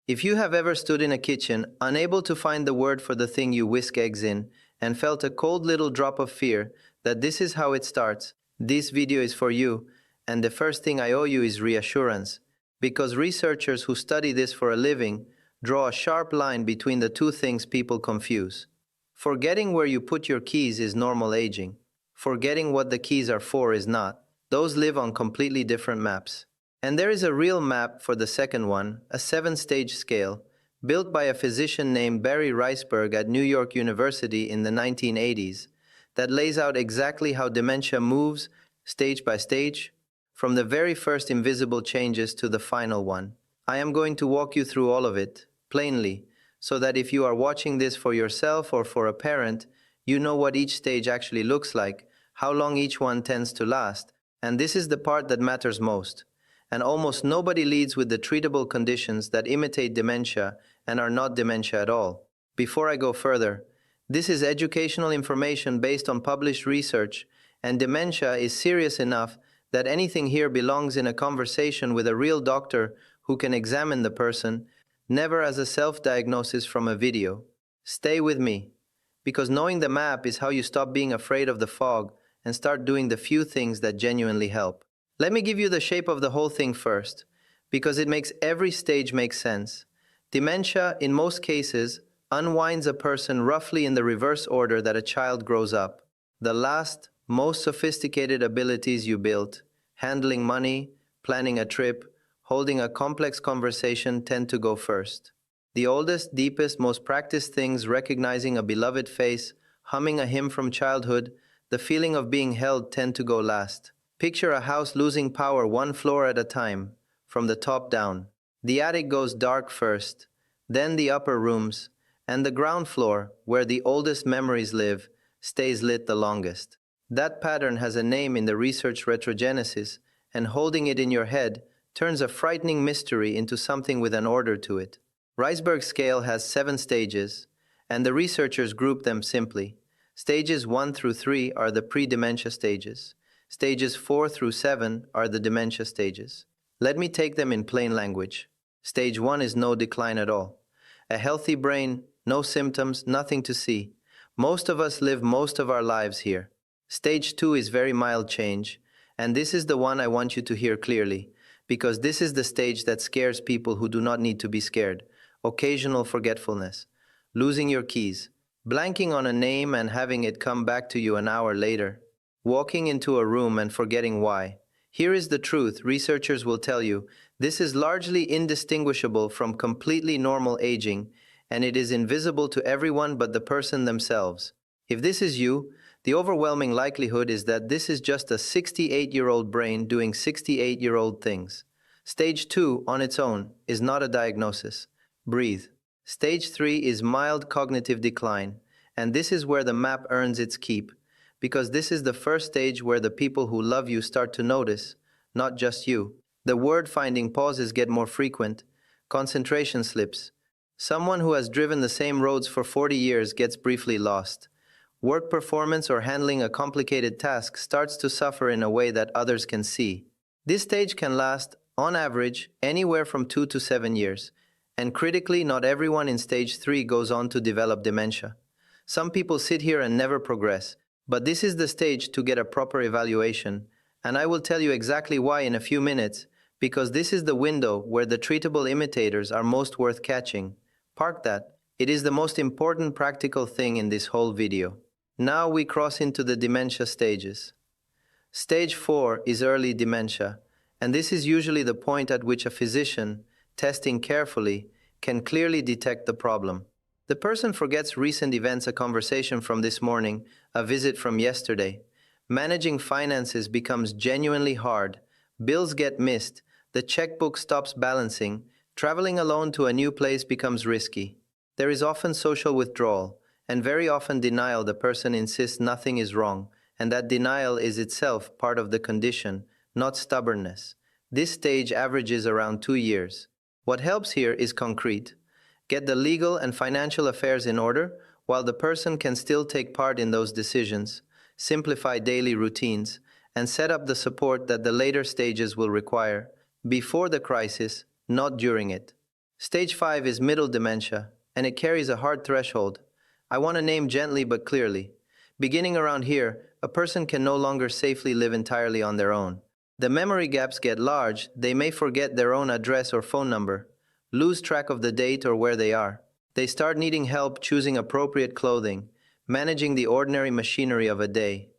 If you have ever stood in a kitchen, unable to find the word for the thing you whisk eggs in, and felt a cold little drop of fear that this is how it starts, this video is for you, and the first thing I owe you is reassurance, because researchers who study this for a living draw a sharp line between the two things people confuse. Forgetting where you put your keys is normal aging. Forgetting what the keys are for is not. Those live on completely different maps. And there is a real map for the second one, a 7-stage scale, built by a physician named Barry Reisberg at New York University in the 1980s, that lays out exactly how dementia moves, stage by stage, from the very first invisible changes to the final one. I am going to walk you through all of it, plainly, so that if you are watching this for yourself or for a parent, you know what each stage actually looks like, how long each one tends to last, and this is the part that matters most. And almost nobody leads with the treatable conditions that imitate dementia and are not dementia at all. Before I go further, this is educational information based on published research, and dementia is serious enough that anything here belongs in a conversation with a real doctor who can examine the person, never as a self-diagnosis from a video. Stay with me, because knowing the map is how you stop being afraid of the fog and start doing the few things that genuinely help. Let me give you the shape of the whole thing first, because it makes every stage make sense. Dementia, in most cases, unwinds a person roughly in the reverse order that a child grows up. The last, most sophisticated abilities you built, handling money, planning a trip, holding a complex conversation, tend to go first. The oldest, deepest, most practiced things, recognizing a beloved face, humming a hymn from childhood, the feeling of being held, tend to go last. Picture a house losing power one floor at a time, from the top down. The attic goes dark first, then the upper rooms, and the ground floor, where the oldest memories live, stays lit the longest. That pattern has a name in the research retrogenesis, and holding it in your head turns a frightening mystery into something with an order to it. Reisberg's scale has 7 stages, and the researchers group them simply. Stages 1 through 3 are the pre-dementia stages. Stages 4 through 7 are the dementia stages. Let me take them in plain language. Stage 1 is no decline at all. A healthy brain, no symptoms, nothing to see. Most of us live most of our lives here. Stage 2 is very mild change, and this is the one I want you to hear clearly, because this is the stage that scares people who do not need to be scared. Occasional forgetfulness, losing your keys, blanking on a name and having it come back to you an hour later, walking into a room and forgetting why. Here is the truth, researchers will tell you, this is largely indistinguishable from completely normal aging, and it is invisible to everyone but the person themselves. If this is you, the overwhelming likelihood is that this is just a 68-year-old brain doing 68-year-old things. Stage 2, on its own, is not a diagnosis. Breathe. Stage 3 is mild cognitive decline, and this is where the map earns its keep, because this is the first stage where the people who love you start to notice, not just you. The word-finding pauses get more frequent, concentration slips. Someone who has driven the same roads for 40 years gets briefly lost. Work performance or handling a complicated task starts to suffer in a way that others can see. This stage can last, on average, anywhere from 2 to 7 years. And critically, not everyone in stage 3 goes on to develop dementia. Some people sit here and never progress, but this is the stage to get a proper evaluation, and I will tell you exactly why in a few minutes, because this is the window where the treatable imitators are most worth catching. Park that. It is the most important practical thing in this whole video. Now we cross into the dementia stages. Stage 4 is early dementia, and this is usually the point at which a physician, testing carefully, can clearly detect the problem. The person forgets recent events, a conversation from this morning, a visit from yesterday. Managing finances becomes genuinely hard. Bills get missed. The checkbook stops balancing. Traveling alone to a new place becomes risky. There is often social withdrawal, and very often denial. The person insists nothing is wrong, and that denial is itself part of the condition, not stubbornness. This stage averages around 2 years. What helps here is concrete. Get the legal and financial affairs in order, while the person can still take part in those decisions, simplify daily routines, and set up the support that the later stages will require, before the crisis, not during it. Stage 5 is middle dementia, and it carries a hard threshold. I want to name gently but clearly. Beginning around here, a person can no longer safely live entirely on their own. The memory gaps get large, they may forget their own address or phone number, lose track of the date or where they are. They start needing help choosing appropriate clothing, managing the ordinary machinery of a day.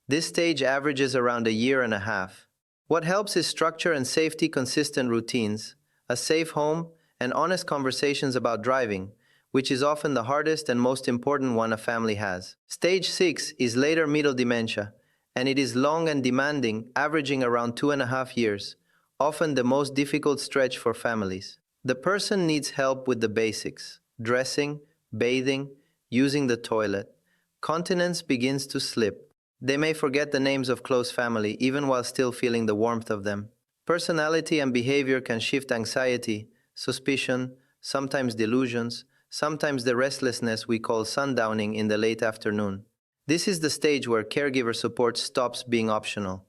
This stage averages around a year and a half. What helps is structure and safety, consistent routines, a safe home, and honest conversations about driving, which is often the hardest and most important one a family has. Stage 6 is later middle dementia, and it is long and demanding, averaging around 2.5 years, often the most difficult stretch for families. The person needs help with the basics: dressing, bathing, using the toilet. Continence begins to slip. They may forget the names of close family even while still feeling the warmth of them. Personality and behavior can shift: anxiety, suspicion, sometimes delusions, sometimes the restlessness we call sundowning in the late afternoon. This is the stage where caregiver support stops being optional.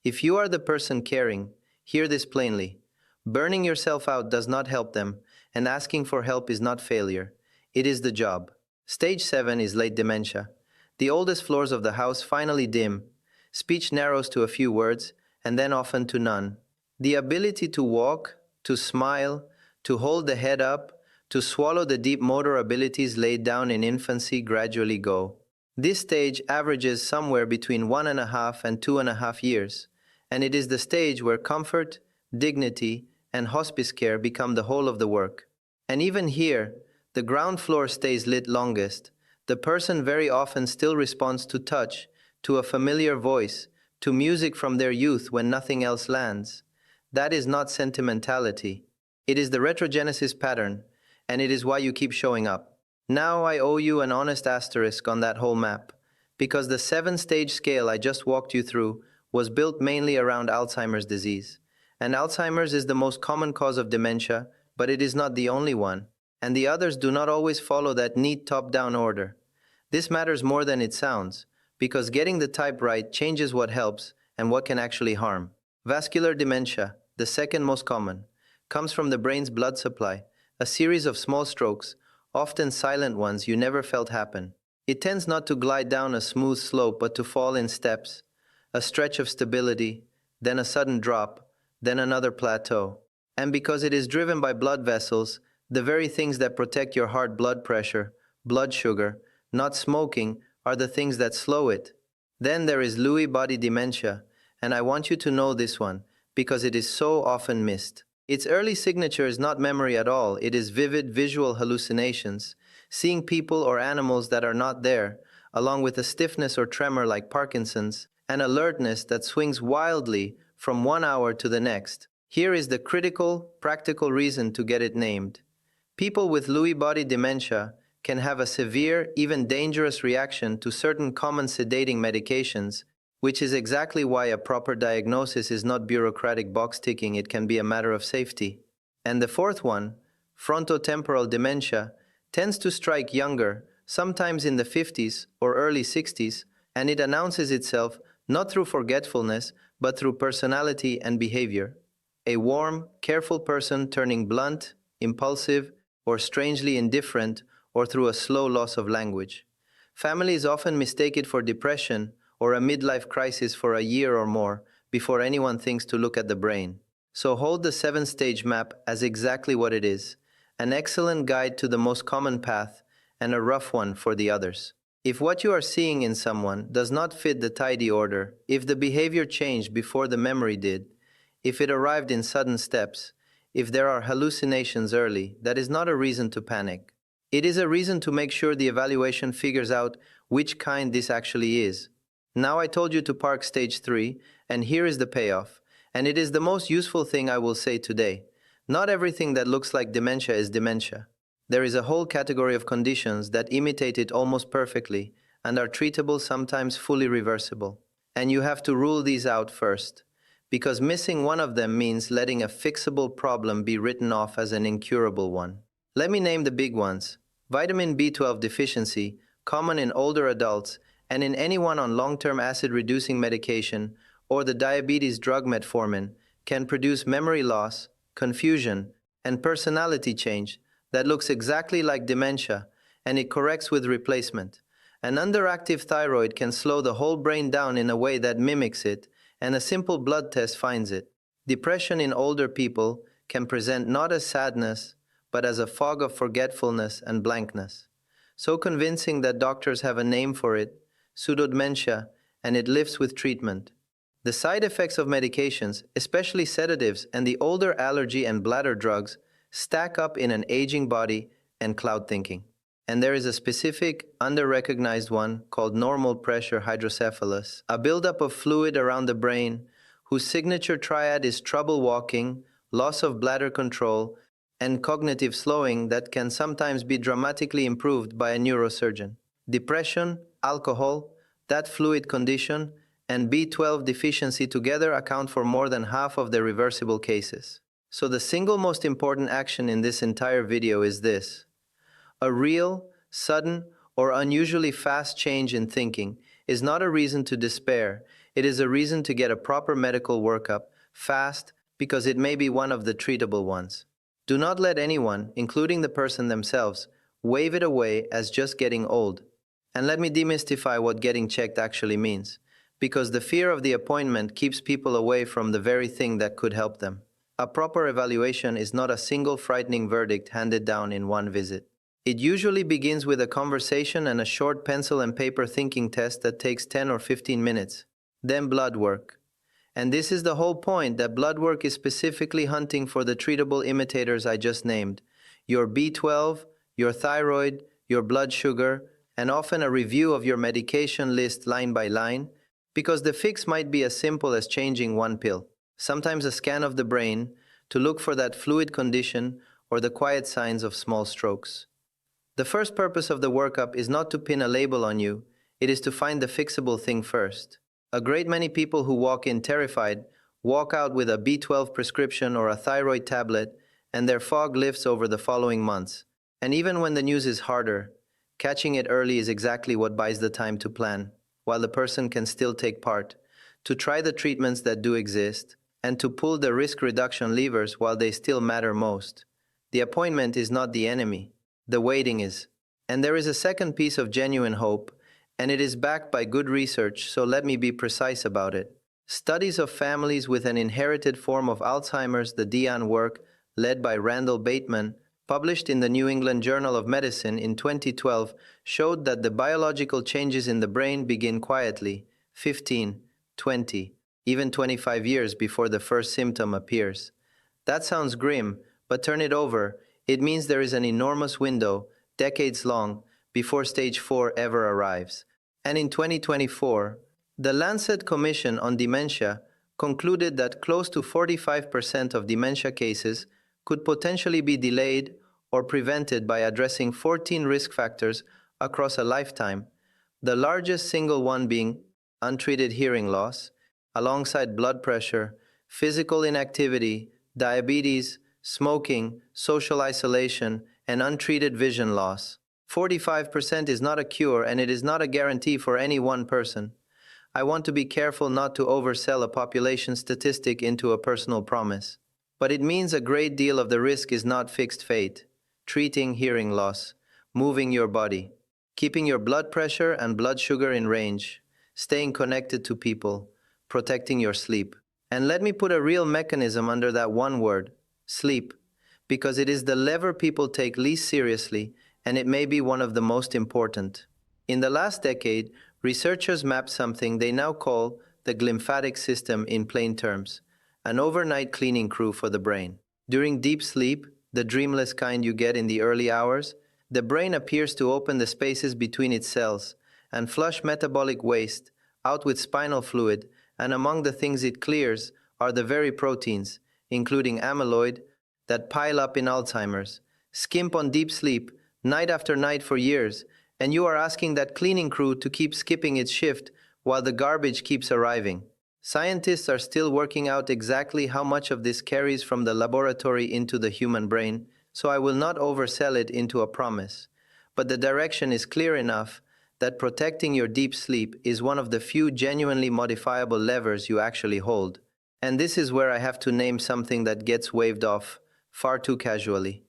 If you are the person caring, hear this plainly. Burning yourself out does not help them, and asking for help is not failure. It is the job. Stage 7 is late dementia. The oldest floors of the house finally dim. Speech narrows to a few words, and then often to none. The ability to walk, to smile, to hold the head up, to swallow the deep motor abilities laid down in infancy gradually go. This stage averages somewhere between 1.5 and 2.5 years, and it is the stage where comfort, dignity, and hospice care become the whole of the work. And even here, the ground floor stays lit longest. The person very often still responds to touch, to a familiar voice, to music from their youth when nothing else lands. That is not sentimentality. It is the retrogenesis pattern, and it is why you keep showing up. Now I owe you an honest asterisk on that whole map, because the 7-stage scale I just walked you through was built mainly around Alzheimer's disease. And Alzheimer's is the most common cause of dementia, but it is not the only one, and the others do not always follow that neat top-down order. This matters more than it sounds, because getting the type right changes what helps and what can actually harm. Vascular dementia, the second most common, comes from the brain's blood supply, a series of small strokes, often silent ones you never felt happen. It tends not to glide down a smooth slope but to fall in steps, a stretch of stability, then a sudden drop, then another plateau. And because it is driven by blood vessels, the very things that protect your heart: blood pressure, blood sugar, not smoking, are the things that slow it. Then there is Lewy body dementia, and I want you to know this one, because it is so often missed. Its early signature is not memory at all, it is vivid visual hallucinations, seeing people or animals that are not there, along with a stiffness or tremor like Parkinson's, and alertness that swings wildly from 1 hour to the next. Here is the critical, practical reason to get it named. People with Lewy body dementia can have a severe, even dangerous reaction to certain common sedating medications, which is exactly why a proper diagnosis is not bureaucratic box ticking, it can be a matter of safety. And the fourth one, frontotemporal dementia, tends to strike younger, sometimes in the 50s or early 60s, and it announces itself not through forgetfulness, but through personality and behavior. A warm, careful person turning blunt, impulsive, or strangely indifferent, or through a slow loss of language. Families often mistake it for depression or a midlife crisis for a year or more before anyone thinks to look at the brain. So hold the 7-stage map as exactly what it is, an excellent guide to the most common path and a rough one for the others. If what you are seeing in someone does not fit the tidy order, if the behavior changed before the memory did, if it arrived in sudden steps, if there are hallucinations early, that is not a reason to panic. It is a reason to make sure the evaluation figures out which kind this actually is. Now I told you to park stage 3, and here is the payoff, and it is the most useful thing I will say today. Not everything that looks like dementia is dementia. There is a whole category of conditions that imitate it almost perfectly and are treatable, sometimes fully reversible. And you have to rule these out first, because missing one of them means letting a fixable problem be written off as an incurable one. Let me name the big ones. Vitamin B12 deficiency, common in older adults and in anyone on long-term acid-reducing medication, or the diabetes drug metformin, can produce memory loss, confusion, and personality change that looks exactly like dementia, and it corrects with replacement. An underactive thyroid can slow the whole brain down in a way that mimics it, and a simple blood test finds it. Depression in older people can present not as sadness, but as a fog of forgetfulness and blankness. So convincing that doctors have a name for it, pseudodementia, and it lives with treatment. The side effects of medications, especially sedatives and the older allergy and bladder drugs, stack up in an aging body and cloud thinking. And there is a specific, under-recognized one called normal pressure hydrocephalus, a buildup of fluid around the brain whose signature triad is trouble walking, loss of bladder control, and cognitive slowing that can sometimes be dramatically improved by a neurosurgeon. Depression, alcohol, that fluid condition, and B12 deficiency together account for more than half of the reversible cases. So the single most important action in this entire video is this. A real, sudden, or unusually fast change in thinking is not a reason to despair. It is a reason to get a proper medical workup, fast, because it may be one of the treatable ones. Do not let anyone, including the person themselves, wave it away as just getting old. And let me demystify what getting checked actually means, because the fear of the appointment keeps people away from the very thing that could help them. A proper evaluation is not a single frightening verdict handed down in one visit. It usually begins with a conversation and a short pencil and paper thinking test that takes 10 or 15 minutes. Then blood work. And this is the whole point, that blood work is specifically hunting for the treatable imitators I just named. Your B12, your thyroid, your blood sugar, and often a review of your medication list line by line, because the fix might be as simple as changing one pill. Sometimes a scan of the brain to look for that fluid condition or the quiet signs of small strokes. The first purpose of the workup is not to pin a label on you, it is to find the fixable thing first. A great many people who walk in terrified walk out with a B12 prescription or a thyroid tablet, and their fog lifts over the following months. And even when the news is harder, catching it early is exactly what buys the time to plan, while the person can still take part, to try the treatments that do exist, and to pull the risk reduction levers while they still matter most. The appointment is not the enemy. The waiting is. And there is a second piece of genuine hope, and it is backed by good research, so let me be precise about it. Studies of families with an inherited form of Alzheimer's, the DIAN work, led by Randall Bateman, published in the New England Journal of Medicine in 2012, showed that the biological changes in the brain begin quietly, 15, 20, even 25 years before the first symptom appears. That sounds grim, but turn it over. It means there is an enormous window, decades long, before stage 4 ever arrives. And in 2024, the Lancet Commission on Dementia concluded that close to 45% of dementia cases could potentially be delayed or prevented by addressing 14 risk factors across a lifetime, the largest single one being untreated hearing loss, alongside blood pressure, physical inactivity, diabetes, smoking, social isolation, and untreated vision loss. 45% is not a cure, and it is not a guarantee for any one person. I want to be careful not to oversell a population statistic into a personal promise. But it means a great deal of the risk is not fixed fate. Treating hearing loss, moving your body, keeping your blood pressure and blood sugar in range, staying connected to people, protecting your sleep. And let me put a real mechanism under that one word, sleep, because it is the lever people take least seriously, and it may be one of the most important. In the last decade, researchers mapped something they now call the glymphatic system in plain terms, an overnight cleaning crew for the brain. During deep sleep, the dreamless kind you get in the early hours, the brain appears to open the spaces between its cells and flush metabolic waste out with spinal fluid, and among the things it clears are the very proteins, including amyloid, that pile up in Alzheimer's. Skimp on deep sleep, night after night for years, and you are asking that cleaning crew to keep skipping its shift while the garbage keeps arriving. Scientists are still working out exactly how much of this carries from the laboratory into the human brain, so I will not oversell it into a promise. But the direction is clear enough that protecting your deep sleep is one of the few genuinely modifiable levers you actually hold. And this is where I have to name something that gets waved off far too casually.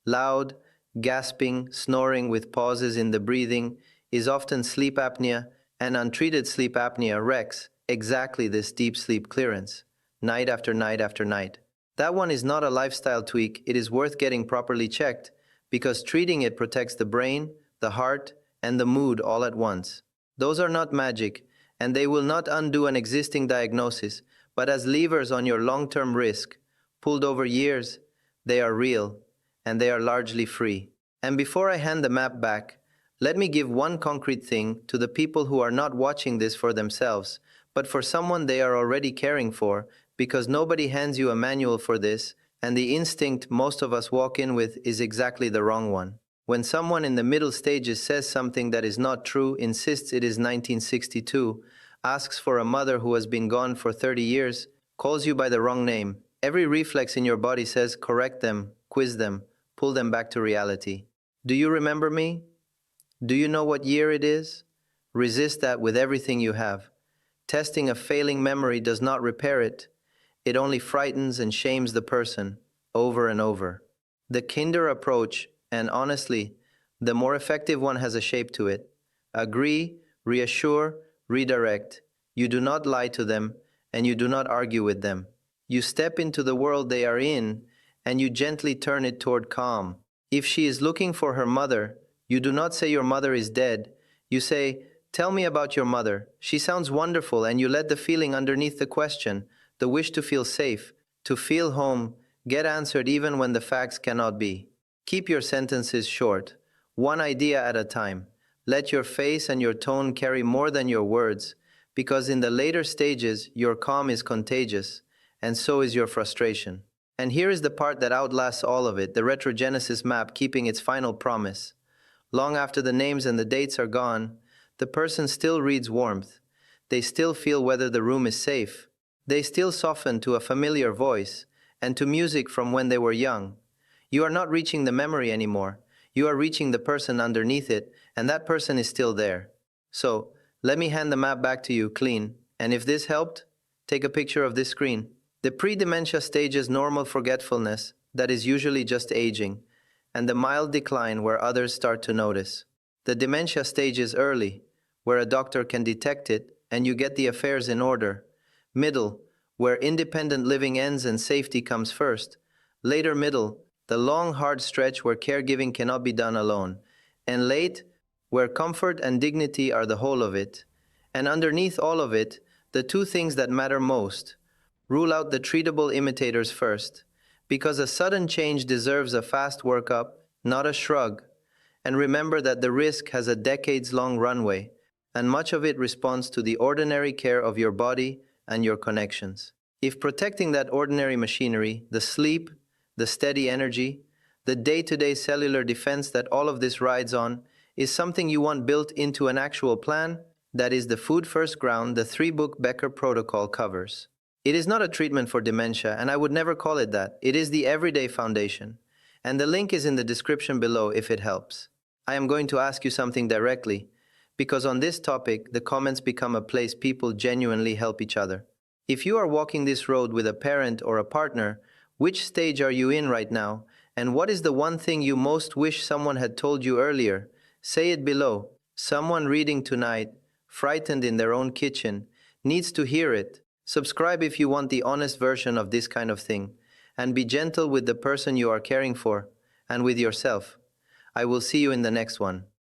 Loud, gasping, snoring with pauses in the breathing is often sleep apnea, and untreated sleep apnea wrecks exactly this deep sleep clearance, night after night after night. That one is not a lifestyle tweak, it is worth getting properly checked, because treating it protects the brain, the heart, and the mood all at once. Those are not magic, and they will not undo an existing diagnosis, but as levers on your long-term risk, pulled over years, they are real, and they are largely free. And before I hand the map back, let me give one concrete thing to the people who are not watching this for themselves, but for someone they are already caring for, because nobody hands you a manual for this, and the instinct most of us walk in with is exactly the wrong one. When someone in the middle stages says something that is not true, insists it is 1962, asks for a mother who has been gone for 30 years, calls you by the wrong name, every reflex in your body says correct them, quiz them, pull them back to reality. Do you remember me? Do you know what year it is? Resist that with everything you have. Testing a failing memory does not repair it. It only frightens and shames the person, over and over. The kinder approach, and honestly, the more effective one, has a shape to it. Agree, reassure, redirect. You do not lie to them, and you do not argue with them. You step into the world they are in, and you gently turn it toward calm. If she is looking for her mother, you do not say your mother is dead. You say, tell me about your mother. She sounds wonderful, and you let the feeling underneath the question, the wish to feel safe, to feel home, get answered even when the facts cannot be. Keep your sentences short, one idea at a time. Let your face and your tone carry more than your words, because in the later stages, your calm is contagious, and so is your frustration. And here is the part that outlasts all of it, the retrogenesis map keeping its final promise. Long after the names and the dates are gone, the person still reads warmth. They still feel whether the room is safe. They still soften to a familiar voice, and to music from when they were young. You are not reaching the memory anymore. You are reaching the person underneath it, and that person is still there. So, let me hand the map back to you clean, and if this helped, take a picture of this screen. The pre-dementia stages: normal forgetfulness, that is usually just aging, and the mild decline where others start to notice. The dementia stage is early, where a doctor can detect it, and you get the affairs in order. Middle, where independent living ends and safety comes first. Later middle, the long hard stretch where caregiving cannot be done alone. And late, where comfort and dignity are the whole of it. And underneath all of it, the two things that matter most. Rule out the treatable imitators first, because a sudden change deserves a fast workup, not a shrug. And remember that the risk has a decades-long runway, and much of it responds to the ordinary care of your body and your connections. If protecting that ordinary machinery, the sleep, the steady energy, the day-to-day cellular defense that all of this rides on, is something you want built into an actual plan, that is the food first ground the 3-book Becker protocol covers. It is not a treatment for dementia, and I would never call it that. It is the everyday foundation. And the link is in the description below if it helps. I am going to ask you something directly, because on this topic, the comments become a place people genuinely help each other. If you are walking this road with a parent or a partner, which stage are you in right now? And what is the one thing you most wish someone had told you earlier? Say it below. Someone reading tonight, frightened in their own kitchen, needs to hear it. Subscribe if you want the honest version of this kind of thing. And be gentle with the person you are caring for, and with yourself. I will see you in the next one.